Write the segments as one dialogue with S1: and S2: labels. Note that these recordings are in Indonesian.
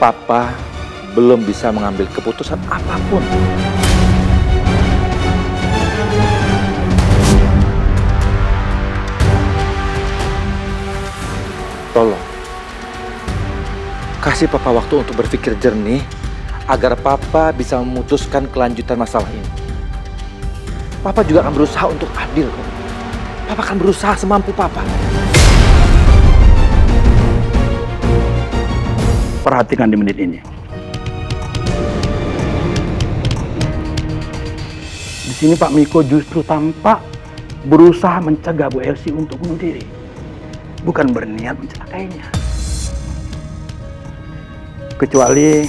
S1: Papa belum bisa mengambil keputusan apapun. Tolong, kasih Papa waktu untuk berpikir jernih agar Papa bisa memutuskan kelanjutan masalah ini. Papa juga akan berusaha untuk adil kok. Papa akan berusaha semampu Papa.
S2: Perhatikan di menit ini. Di sini Pak Miko justru tampak berusaha mencegah Bu Elsie untuk bunuh diri. Bukan berniat mencelakainya. Kecuali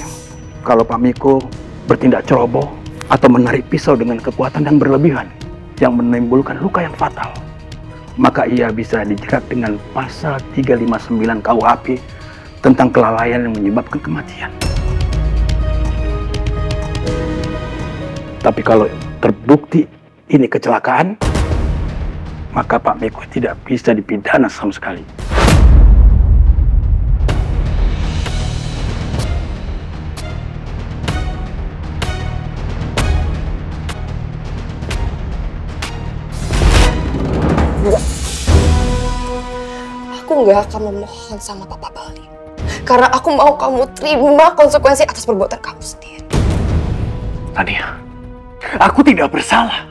S2: kalau Pak Miko bertindak ceroboh atau menarik pisau dengan kekuatan yang berlebihan yang menimbulkan luka yang fatal, maka ia bisa dijerat dengan pasal 359 KUHP tentang kelalaian yang menyebabkan kematian. Tapi kalau terbukti ini kecelakaan, maka Pak Miko tidak bisa dipidana sama sekali.
S3: Enggak. Aku nggak akan memohon sama Papa Baldi. Karena aku mau kamu terima konsekuensi atas perbuatan kamu sendiri.
S2: Tania, aku tidak bersalah.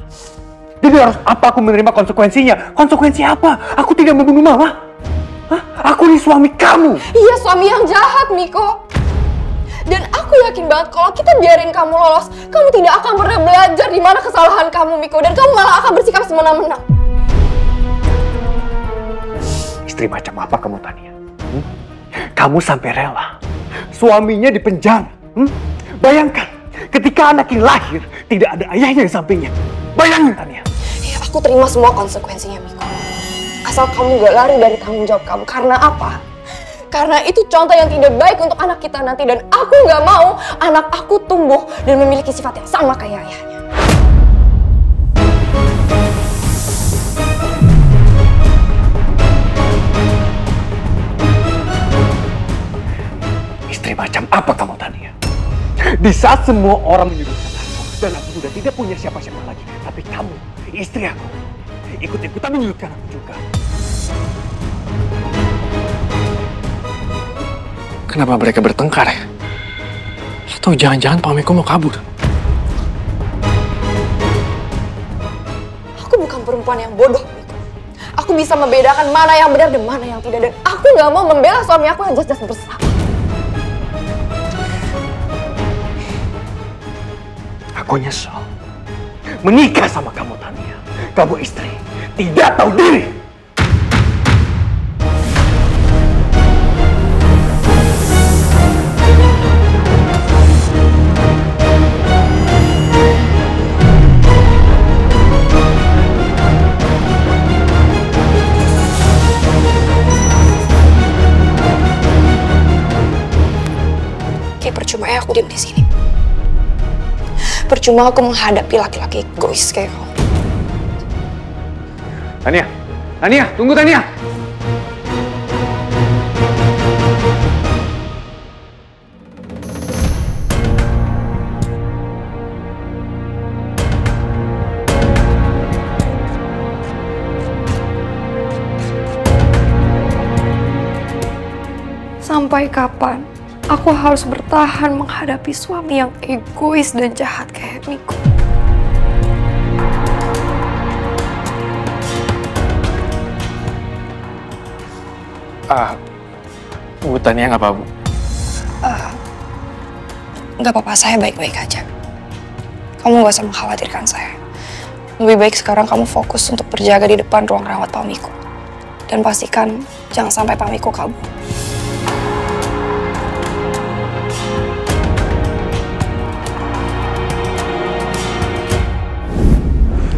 S2: Jadi harus apa aku menerima konsekuensinya? Konsekuensi apa? Aku tidak membunuh Mama. Hah? Aku ini suami kamu.
S3: Iya, suami yang jahat, Miko. Dan aku yakin banget kalau kita biarin kamu lolos, kamu tidak akan pernah belajar di mana kesalahan kamu, Miko. Dan kamu malah akan bersikap semena-mena.
S2: Istri macam apa kamu, Tania? Kamu sampai rela suaminya di penjara. Bayangkan, ketika anak ini lahir, tidak ada ayahnya di sampingnya. Bayangkan, Tania.
S3: Ya, aku terima semua konsekuensinya, Miko. Asal kamu gak lari dari tanggung jawab kamu. Karena apa? Karena itu contoh yang tidak baik untuk anak kita nanti. Dan aku gak mau anak aku tumbuh dan memiliki sifat yang sama kayak ayahnya.
S2: Istri macam apa kamu, Tania? Di saat semua orang menyudutkan aku dan aku sudah tidak punya siapa-siapa lagi, tapi kamu, istri aku, ikut-ikutan menyudutkan aku juga.
S4: Kenapa mereka bertengkar ya? Atau jangan-jangan Pak Miko mau kabur?
S3: Aku bukan perempuan yang bodoh, Miko. Aku bisa membedakan mana yang benar dan mana yang tidak. Dan aku gak mau membela suami aku yang jelas-jelas bersalah.
S2: Aku nyesel menikah sama kamu, Tania. Kamu istri tidak tahu diri.
S3: Kayak percuma ya aku diam di sini. Percuma aku menghadapi laki-laki egois kayak kamu.
S2: Tania, Tania, tunggu Tania.
S3: Sampai kapan aku harus bertahan menghadapi suami yang egois dan jahat kayak Miko?
S4: Bu Tania nggak apa, Bu?
S3: Nggak apa-apa, saya baik-baik aja. Kamu gak usah mengkhawatirkan saya. Lebih baik sekarang kamu fokus untuk berjaga di depan ruang rawat Pak Miko. Dan pastikan jangan sampai Pak Miko kabur.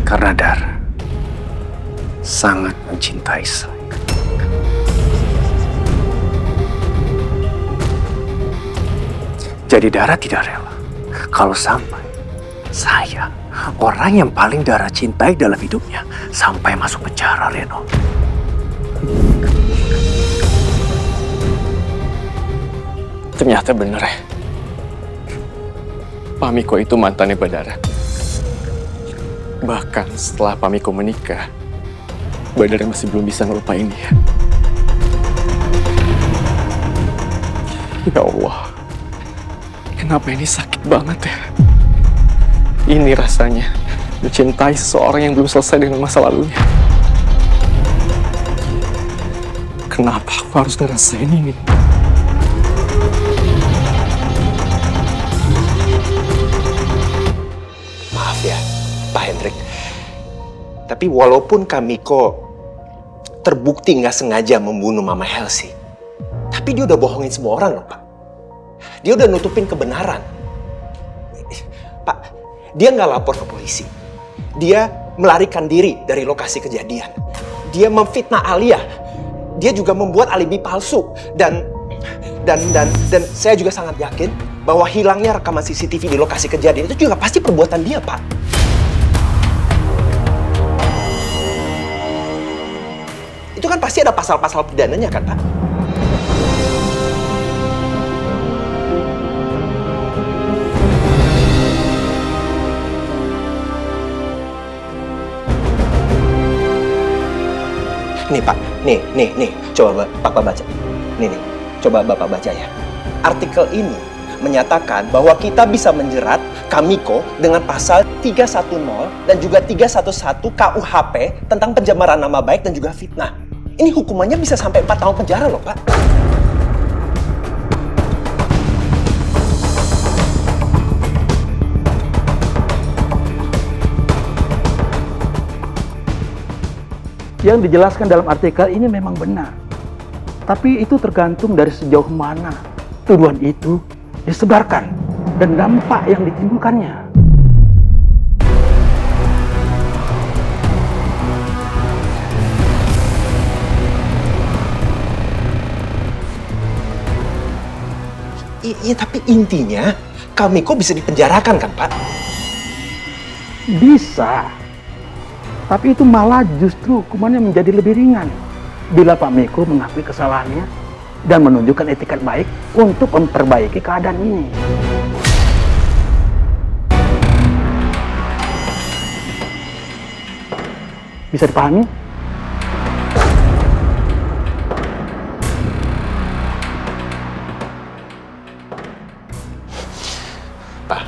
S2: Karena Dar sangat mencintai saya. Jadi Dara tidak rela kalau sampai saya, orang yang paling Dara cintai dalam hidupnya, sampai masuk penjara, Reno.
S4: Ternyata bener ya. Pak Miko itu mantannya Badara. Bahkan setelah Pak Miko menikah, Badara masih belum bisa ngelupain dia. Ya Allah, kenapa ini sakit banget ya? Ini rasanya mencintai seseorang yang belum selesai dengan masa lalunya. Kenapa aku harus ngerasain ini?
S5: Maaf ya, Pak Hendrik. Tapi walaupun Kamiko terbukti nggak sengaja membunuh Mama Helsi, tapi dia udah bohongin semua orang loh, Pak. Dia udah nutupin kebenaran. Pak, dia nggak lapor ke polisi. Dia melarikan diri dari lokasi kejadian. Dia memfitnah Alia. Dia juga membuat alibi palsu. Dan saya juga sangat yakin bahwa hilangnya rekaman CCTV di lokasi kejadian itu juga pasti perbuatan dia, Pak. Itu kan pasti ada pasal-pasal pidananya kan, Pak? Nih Pak, nih, coba Bapak baca. Nih, coba Bapak baca ya. Artikel ini menyatakan bahwa kita bisa menjerat Kamiko dengan pasal 310 dan juga 311 KUHP tentang pencemaran nama baik dan juga fitnah. Ini hukumannya bisa sampai 4 tahun penjara loh, Pak.
S2: Yang dijelaskan dalam artikel ini memang benar. Tapi itu tergantung dari sejauh mana tuduhan itu disebarkan dan dampak yang ditimbulkannya.
S5: Iya, tapi intinya Kamiko bisa dipenjarakan kan, Pak?
S2: Bisa. Tapi itu malah justru hukumannya menjadi lebih ringan bila Pak Miko mengakui kesalahannya dan menunjukkan etikat baik untuk memperbaiki keadaan ini. Bisa dipahami?
S5: Pak.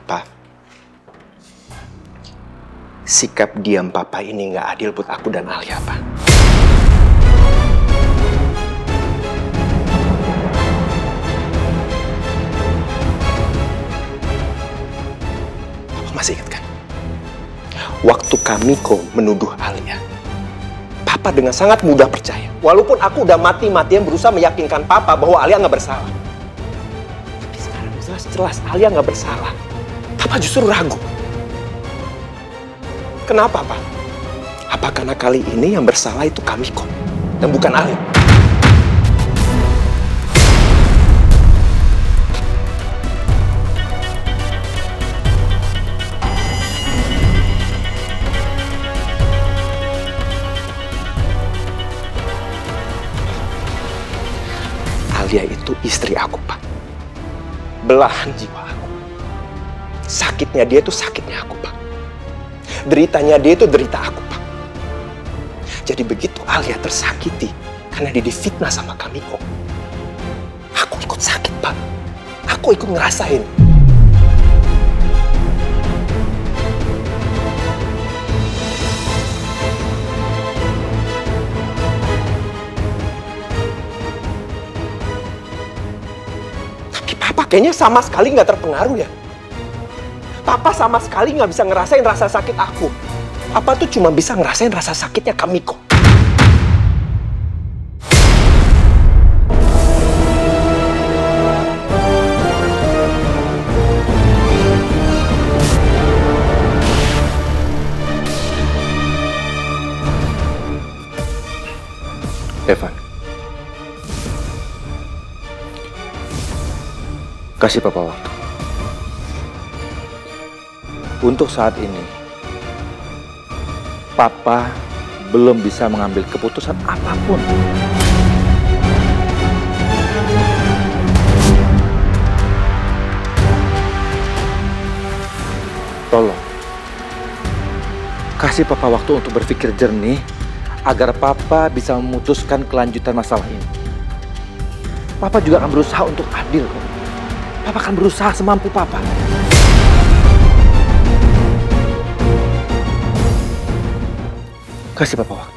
S5: Pak. Sikap diam Papa ini nggak adil buat aku dan Alia, Pak. Papa masih ingat kan? Waktu Kamiko menuduh Alia, Papa dengan sangat mudah percaya. Walaupun aku udah mati-matian berusaha meyakinkan Papa bahwa Alia nggak bersalah. Tapi sekarang jelas-jelas Alia nggak bersalah. Papa justru ragu. Kenapa, Pak? Apa karena kali ini yang bersalah itu Kamiko dan bukan Alia? Alia itu istri aku, Pak. Belahan jiwa aku. Sakitnya dia itu sakitnya aku, Pak. Deritanya dia itu derita aku, Pak. Jadi begitu Alia tersakiti karena dia difitnah sama Kamiko, aku ikut sakit, Pak. Aku ikut ngerasain. Tapi Papa kayaknya sama sekali nggak terpengaruh ya. Papa sama sekali nggak bisa ngerasain rasa sakit aku. Papa tuh cuma bisa ngerasain rasa sakitnya Kamiko.
S1: Evan, kasih Papa waktu. Untuk saat ini, Papa belum bisa mengambil keputusan apapun. Tolong, kasih Papa waktu untuk berpikir jernih agar Papa bisa memutuskan kelanjutan masalah ini. Papa juga akan berusaha untuk adil kok. Papa akan berusaha semampu Papa. Kasih Papa waktu.